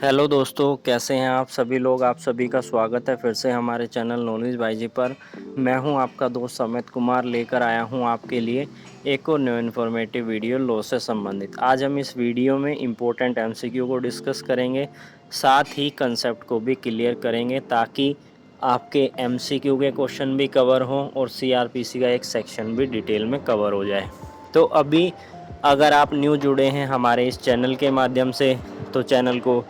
Hello दोस्तों, कैसे हैं आप सभी लोग। आप सभी का स्वागत है फिर से हमारे चैनल नॉलेज बाईजी पर। मैं हूं आपका दोस्त अमित कुमार, लेकर आया हूं आपके लिए एक और न्यू इन्फॉर्मेटिव वीडियो लॉ से संबंधित। आज हम इस वीडियो में इम्पोर्टेंट एमसीक्यू को डिस्कस करेंगे, साथ ही कंसेप्ट को भी क्लियर करेंगे ताकि आपके एमसीक्यू के क्वेश्चन भी कवर हों और सीआरपीसी का एक सेक्शन भी डिटेल में कवर हो जाए। तो अभी अगर आप न्यू जुड़े हैं हमारे इस चैनल के माध्यम से तो चैनल को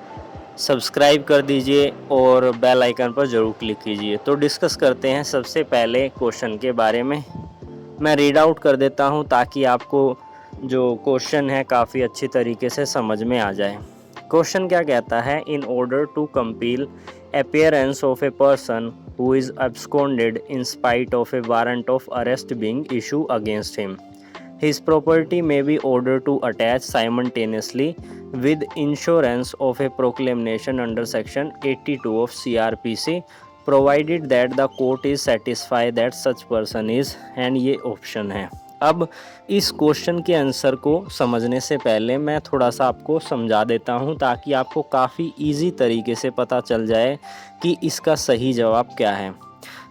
सब्सक्राइब कर दीजिए और बेल आइकन पर ज़रूर क्लिक कीजिए। तो डिस्कस करते हैं सबसे पहले क्वेश्चन के बारे में। मैं रीड आउट कर देता हूं ताकि आपको जो क्वेश्चन है काफ़ी अच्छी तरीके से समझ में आ जाए। क्वेश्चन क्या कहता है, in order to compel appearance of a person who is absconded in spite of a warrant of arrest being issued against him. His property may be ordered to attach simultaneously with insurance of a proclamation under section 82 of CRPC, provided that the court is satisfied that such person is, and ये option है। अब इस question के answer को समझने से पहले मैं थोड़ा सा आपको समझा देता हूँ ताकि आपको काफ़ी इजी तरीके से पता चल जाए कि इसका सही जवाब क्या है।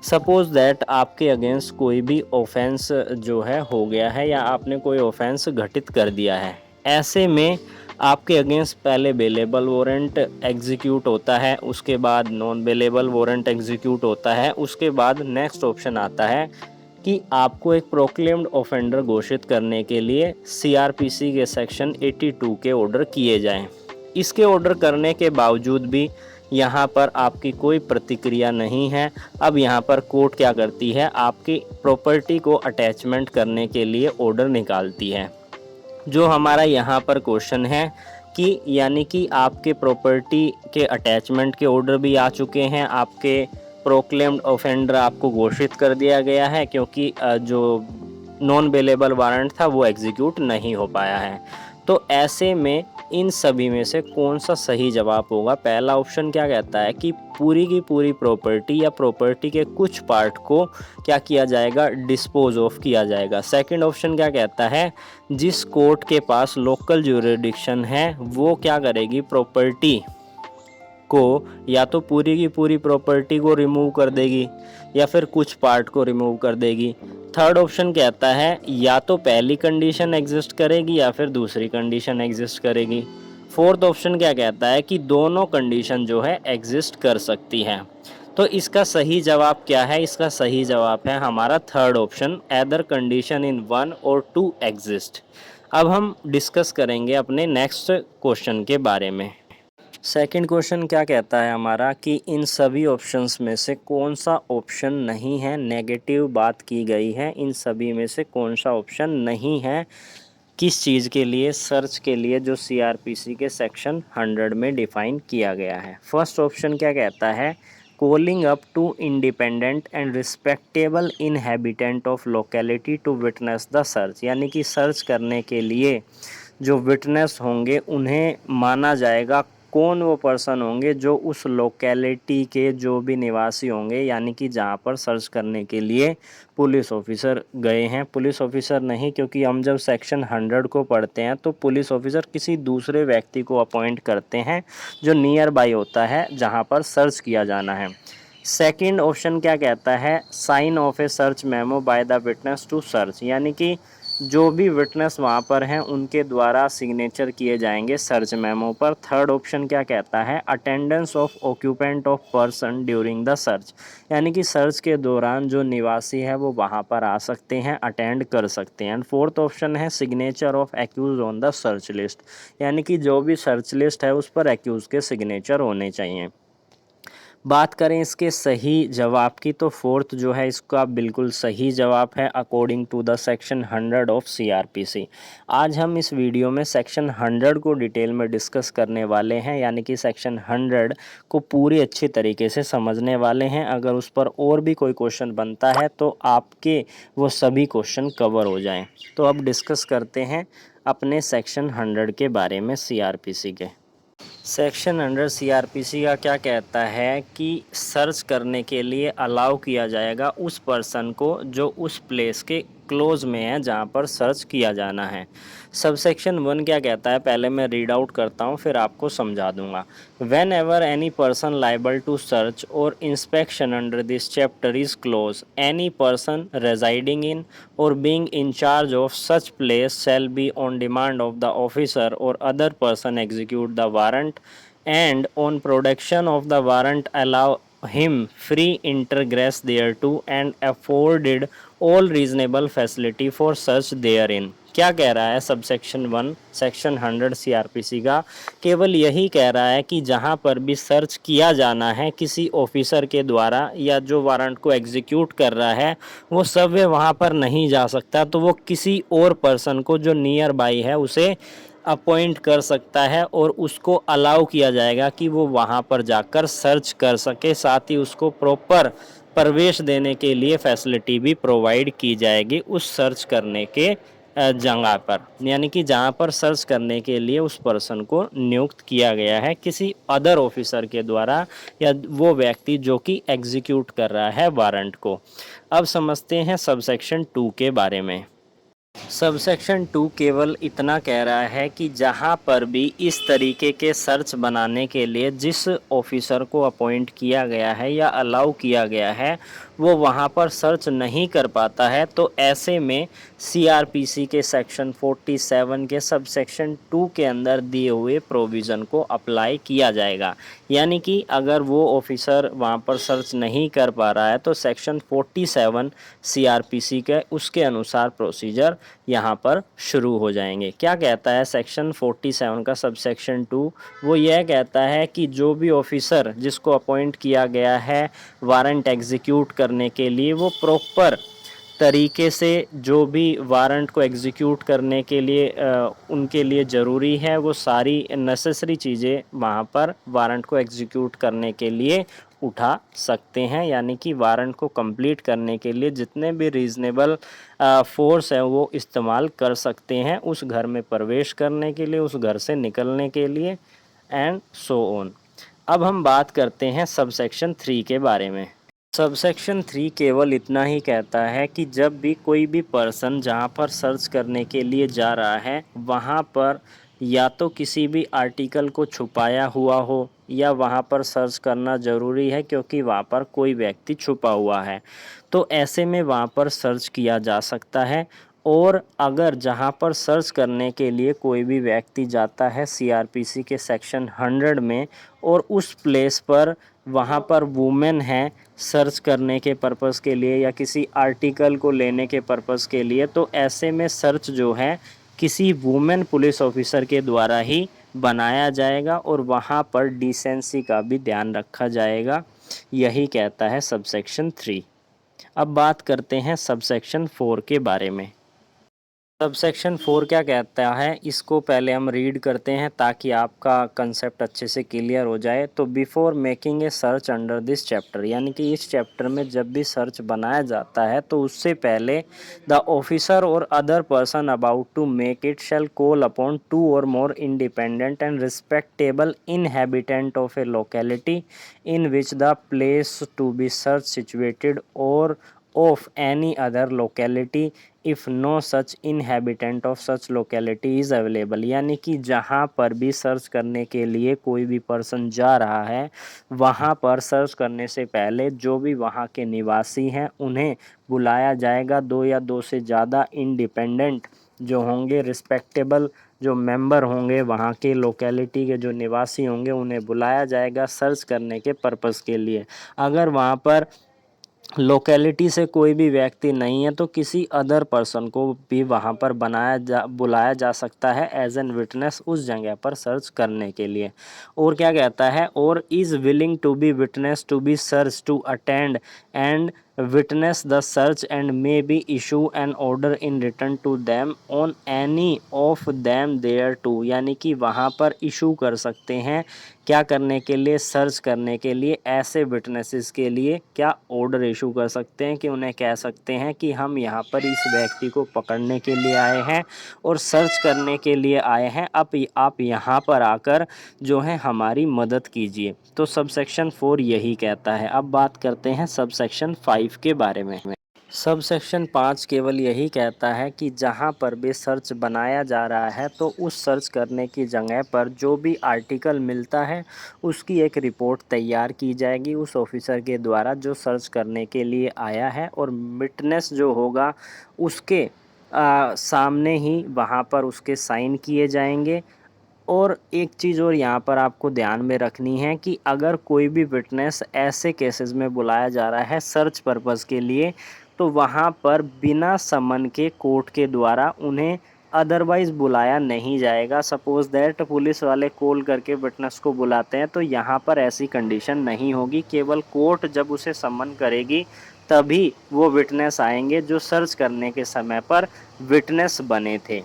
सपोज़ दैट आपके अगेंस्ट कोई भी ऑफेंस जो है हो गया है या आपने कोई ऑफेंस घटित कर दिया है। ऐसे में आपके अगेंस्ट पहले बेलेबल वारंट एग्जीक्यूट होता है, उसके बाद नॉन बेलेबल वारंट एग्जीक्यूट होता है, उसके बाद नेक्स्ट ऑप्शन आता है कि आपको एक प्रोक्लेम्ड ऑफेंडर घोषित करने के लिए सीआरपीसी के सेक्शन 82 के ऑर्डर किए जाएं। इसके ऑर्डर करने के बावजूद भी यहाँ पर आपकी कोई प्रतिक्रिया नहीं है। अब यहाँ पर कोर्ट क्या करती है, आपकी प्रॉपर्टी को अटैचमेंट करने के लिए ऑर्डर निकालती है। जो हमारा यहाँ पर क्वेश्चन है कि यानी कि आपके प्रॉपर्टी के अटैचमेंट के ऑर्डर भी आ चुके हैं, आपके प्रोक्लेम्ड ऑफेंडर आपको घोषित कर दिया गया है क्योंकि जो नॉन बेलेबल वारंट था वो एग्जीक्यूट नहीं हो पाया है। तो ऐसे में इन सभी में से कौन सा सही जवाब होगा। पहला ऑप्शन क्या कहता है कि पूरी की पूरी प्रॉपर्टी या प्रॉपर्टी के कुछ पार्ट को क्या किया जाएगा, डिस्पोज ऑफ किया जाएगा। सेकंड ऑप्शन क्या कहता है, जिस कोर्ट के पास लोकल ज्यूरिडिक्शन है वो क्या करेगी, प्रॉपर्टी को या तो पूरी की पूरी प्रॉपर्टी को रिमूव कर देगी या फिर कुछ पार्ट को रिमूव कर देगी। थर्ड ऑप्शन कहता है या तो पहली कंडीशन एग्जिस्ट करेगी या फिर दूसरी कंडीशन एग्जिस्ट करेगी। फोर्थ ऑप्शन क्या कहता है कि दोनों कंडीशन जो है एग्जिस्ट कर सकती हैं। तो इसका सही जवाब क्या है, इसका सही जवाब है हमारा third option, either condition in one और टू एग्जिस्ट। अब हम डिस्कस करेंगे अपने नेक्स्ट क्वेश्चन के बारे में। सेकंड क्वेश्चन क्या कहता है हमारा कि इन सभी ऑप्शंस में से कौन सा ऑप्शन नहीं है, नेगेटिव बात की गई है, इन सभी में से कौन सा ऑप्शन नहीं है किस चीज़ के लिए, सर्च के लिए जो सीआरपीसी के सेक्शन 100 में डिफाइन किया गया है। फर्स्ट ऑप्शन क्या कहता है, calling up to independent and respectable inhabitant of locality to witness the search, यानी कि सर्च करने के लिए जो विटनेस होंगे उन्हें माना जाएगा। कौन वो पर्सन होंगे, जो उस लोकेलिटी के जो भी निवासी होंगे, यानी कि जहाँ पर सर्च करने के लिए पुलिस ऑफिसर गए हैं। पुलिस ऑफिसर नहीं, क्योंकि हम जब सेक्शन 100 को पढ़ते हैं तो पुलिस ऑफिसर किसी दूसरे व्यक्ति को अपॉइंट करते हैं जो नियर बाई होता है जहाँ पर सर्च किया जाना है। सेकंड ऑप्शन क्या कहता है, sign of a search memo by the witness to search, यानी कि जो भी विटनेस वहाँ पर हैं उनके द्वारा सिग्नेचर किए जाएंगे सर्च मेमो पर। थर्ड ऑप्शन क्या कहता है, attendance of occupant of person during the search, यानी कि सर्च के दौरान जो निवासी है वो वहाँ पर आ सकते हैं, अटेंड कर सकते हैं। एंड फोर्थ ऑप्शन है signature of accuse on the search list, यानी कि जो भी सर्च लिस्ट है उस पर एक्यूज के सिग्नेचर होने चाहिए। बात करें इसके सही जवाब की तो फोर्थ जो है इसका बिल्कुल सही जवाब है according to the section 100 of CrPC. आज हम इस वीडियो में सेक्शन 100 को डिटेल में डिस्कस करने वाले हैं, यानी कि सेक्शन 100 को पूरी अच्छी तरीके से समझने वाले हैं। अगर उस पर और भी कोई क्वेश्चन बनता है तो आपके वो सभी क्वेश्चन कवर हो जाएं। तो अब डिस्कस करते हैं अपने सेक्शन 100 के बारे में सीआरपीसी के। सेक्शन अंडर सीआरपीसी का क्या कहता है कि सर्च करने के लिए अलाउ किया जाएगा उस पर्सन को जो उस प्लेस के क्लोज में है जहाँ पर सर्च किया जाना है। सबसेक्शन 1 क्या कहता है, पहले मैं रीड आउट करता हूँ फिर आपको समझा दूंगा। Whenever any person liable to search or inspection under this chapter is close, any person residing in or being in charge of such place shall be on demand of the officer or other person execute the warrant, and on production of the warrant allow him free ingress thereto and afforded all reasonable facility for such therein। क्या कह रहा है subsection 1 section 100 CrPC का, केवल यही कह रहा है कि जहां पर भी सर्च किया जाना है किसी ऑफिसर के द्वारा या जो वारंट को एग्जीक्यूट कर रहा है वो सब वहां पर नहीं जा सकता, तो वो किसी और पर्सन को जो नियर बाई है उसे अपॉइंट कर सकता है और उसको अलाउ किया जाएगा कि वो वहाँ पर जाकर सर्च कर सके। साथ ही उसको प्रॉपर प्रवेश देने के लिए फैसिलिटी भी प्रोवाइड की जाएगी उस सर्च करने के जगह पर, यानी कि जहाँ पर सर्च करने के लिए उस पर्सन को नियुक्त किया गया है किसी अदर ऑफिसर के द्वारा या वो व्यक्ति जो कि एग्जीक्यूट कर रहा है वारंट को। अब समझते हैं सबसेक्शन 2 के बारे में। सबसेक्शन 2 केवल इतना कह रहा है कि जहां पर भी इस तरीके के सर्च बनाने के लिए जिस ऑफिसर को अपॉइंट किया गया है या अलाउ किया गया है वो वहां पर सर्च नहीं कर पाता है, तो ऐसे में सीआरपीसी के सेक्शन 47 के सबसेक्शन 2 के अंदर दिए हुए प्रोविज़न को अप्लाई किया जाएगा। यानी कि अगर वो ऑफिसर वहाँ पर सर्च नहीं कर पा रहा है तो सेक्शन 47 सीआरपीसी के उसके अनुसार प्रोसीजर यहाँ पर शुरू हो जाएंगे। क्या कहता है सेक्शन 47 का सबसेक्शन 2, वो यह कहता है कि जो भी ऑफिसर जिसको अपॉइंट किया गया है वारंट एग्जीक्यूट करने के लिए वो प्रॉपर तरीके से जो भी वारंट को एग्जीक्यूट करने के लिए उनके लिए ज़रूरी है वो सारी नेसेसरी चीज़ें वहाँ पर वारंट को एग्जीक्यूट करने के लिए उठा सकते हैं। यानी कि वारंट को कंप्लीट करने के लिए जितने भी रीज़नेबल फोर्स है वो इस्तेमाल कर सकते हैं उस घर में प्रवेश करने के लिए, उस घर से निकलने के लिए एंड सो ऑन। अब हम बात करते हैं सबसेक्शन 3 के बारे में। सबसेक्शन 3 केवल इतना ही कहता है कि जब भी कोई भी पर्सन जहां पर सर्च करने के लिए जा रहा है वहां पर या तो किसी भी आर्टिकल को छुपाया हुआ हो या वहां पर सर्च करना ज़रूरी है क्योंकि वहां पर कोई व्यक्ति छुपा हुआ है, तो ऐसे में वहां पर सर्च किया जा सकता है। और अगर जहां पर सर्च करने के लिए कोई भी व्यक्ति जाता है सीआरपीसी के सेक्शन 100 में और उस प्लेस पर वहाँ पर वुमेन है सर्च करने के पर्पज़ के लिए या किसी आर्टिकल को लेने के पर्पज़ के लिए, तो ऐसे में सर्च जो है किसी वुमेन पुलिस ऑफिसर के द्वारा ही बनाया जाएगा और वहाँ पर डिसेंसी का भी ध्यान रखा जाएगा। यही कहता है सबसेक्शन 3। अब बात करते हैं सबसेक्शन 4 के बारे में। सबसेक्शन 4 क्या कहता है, इसको पहले हम रीड करते हैं ताकि आपका कंसेप्ट अच्छे से क्लियर हो जाए। तो before making a search under this chapter, यानी कि इस चैप्टर में जब भी सर्च बनाया जाता है तो उससे पहले the officer or other person about to make it shall call upon 2 or more independent and respectable inhabitant of a locality in which the place to be search situated or of any other locality if no such inhabitant of such locality is available। यानी कि जहाँ पर भी search करने के लिए कोई भी पर्सन जा रहा है वहाँ पर सर्च करने से पहले जो भी वहाँ के निवासी हैं उन्हें बुलाया जाएगा। 2 या 2 से ज़्यादा इंडिपेंडेंट जो होंगे, रिस्पेक्टेबल जो मेंबर होंगे वहाँ के लोकेलिटी के जो निवासी होंगे उन्हें बुलाया जाएगा सर्च करने के पर्पज़ के लिए। अगर वहाँ पर लोकेलिटी से कोई भी व्यक्ति नहीं है तो किसी अदर पर्सन को भी वहाँ पर बुलाया जा सकता है एज एन विटनेस उस जगह पर सर्च करने के लिए। और क्या कहता है, or is willing to be witness to be search to attend and witness the search and may be issue an order in return to them on any of them there too। यानी कि वहाँ पर issue कर सकते हैं क्या करने के लिए, सर्च करने के लिए। ऐसे विटनेसेस के लिए क्या ऑर्डर इशू कर सकते हैं कि उन्हें कह सकते हैं कि हम यहाँ पर इस व्यक्ति को पकड़ने के लिए आए हैं और सर्च करने के लिए आए हैं, अब आप यहाँ पर आकर जो है हमारी मदद कीजिए। तो सबसेक्शन 4 यही कहता है। अब बात करते हैं सबसेक्शन 5 के बारे में। सब सेक्शन 5 केवल यही कहता है कि जहां पर भी सर्च बनाया जा रहा है तो उस सर्च करने की जगह पर जो भी आर्टिकल मिलता है उसकी एक रिपोर्ट तैयार की जाएगी उस ऑफिसर के द्वारा जो सर्च करने के लिए आया है, और विटनेस जो होगा उसके सामने ही वहां पर उसके साइन किए जाएंगे। और एक चीज़ और यहाँ पर आपको ध्यान में रखनी है कि अगर कोई भी विटनेस ऐसे केसेस में बुलाया जा रहा है सर्च पर्पज़ के लिए, तो वहाँ पर बिना समन के कोर्ट के द्वारा उन्हें अदरवाइज़ बुलाया नहीं जाएगा। सपोज़ दैट पुलिस वाले कॉल करके विटनेस को बुलाते हैं, तो यहाँ पर ऐसी कंडीशन नहीं होगी। केवल कोर्ट जब उसे समन करेगी तभी वो विटनेस आएंगे जो सर्च करने के समय पर विटनेस बने थे।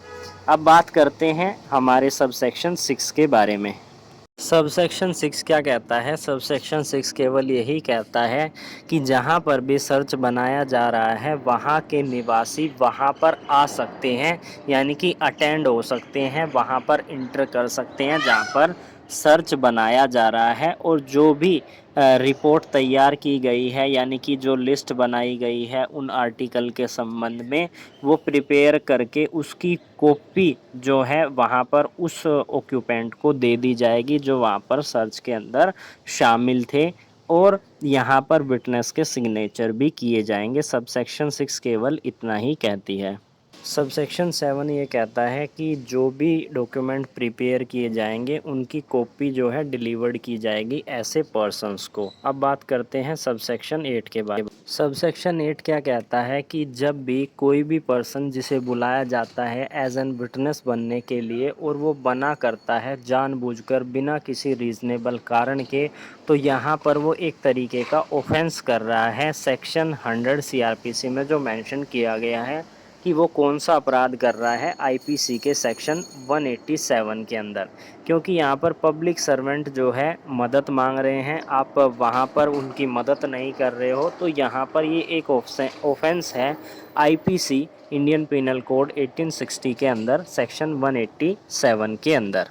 अब बात करते हैं हमारे सबसेक्शन 6 के बारे में। सबसेक्शन 6 क्या कहता है? सबसेक्शन 6 केवल यही कहता है कि जहां पर भी सर्च बनाया जा रहा है वहां के निवासी वहां पर आ सकते हैं, यानी कि अटेंड हो सकते हैं, वहां पर इंटर कर सकते हैं जहां पर सर्च बनाया जा रहा है। और जो भी रिपोर्ट तैयार की गई है, यानी कि जो लिस्ट बनाई गई है उन आर्टिकल के संबंध में, वो प्रिपेयर करके उसकी कॉपी जो है वहाँ पर उस ऑक्यूपेंट को दे दी जाएगी जो वहाँ पर सर्च के अंदर शामिल थे, और यहाँ पर विटनेस के सिग्नेचर भी किए जाएंगे। सबसेक्शन 6 केवल इतना ही कहती है। सबसेक्शन 7 ये कहता है कि जो भी डॉक्यूमेंट प्रिपेयर किए जाएंगे उनकी कॉपी जो है डिलीवर्ड की जाएगी ऐसे पर्सन्स को। अब बात करते हैं सबसेक्शन 8 के बारे में। सबसेक्शन 8 क्या कहता है कि जब भी कोई भी पर्सन जिसे बुलाया जाता है एज एन विटनेस बनने के लिए और वो बना करता है जानबूझकर बिना किसी रीज़नेबल कारण के, तो यहाँ पर वो एक तरीके का ऑफेंस कर रहा है। सेक्शन 100 CRPC में जो मेंशन किया गया है कि वो कौन सा अपराध कर रहा है आईपीसी के सेक्शन 187 के अंदर। क्योंकि यहाँ पर पब्लिक सर्वेंट जो है मदद मांग रहे हैं, आप वहाँ पर उनकी मदद नहीं कर रहे हो, तो यहाँ पर ये एक ऑफेंस है आईपीसी इंडियन पिनल कोड 1860 के अंदर सेक्शन 187 के अंदर।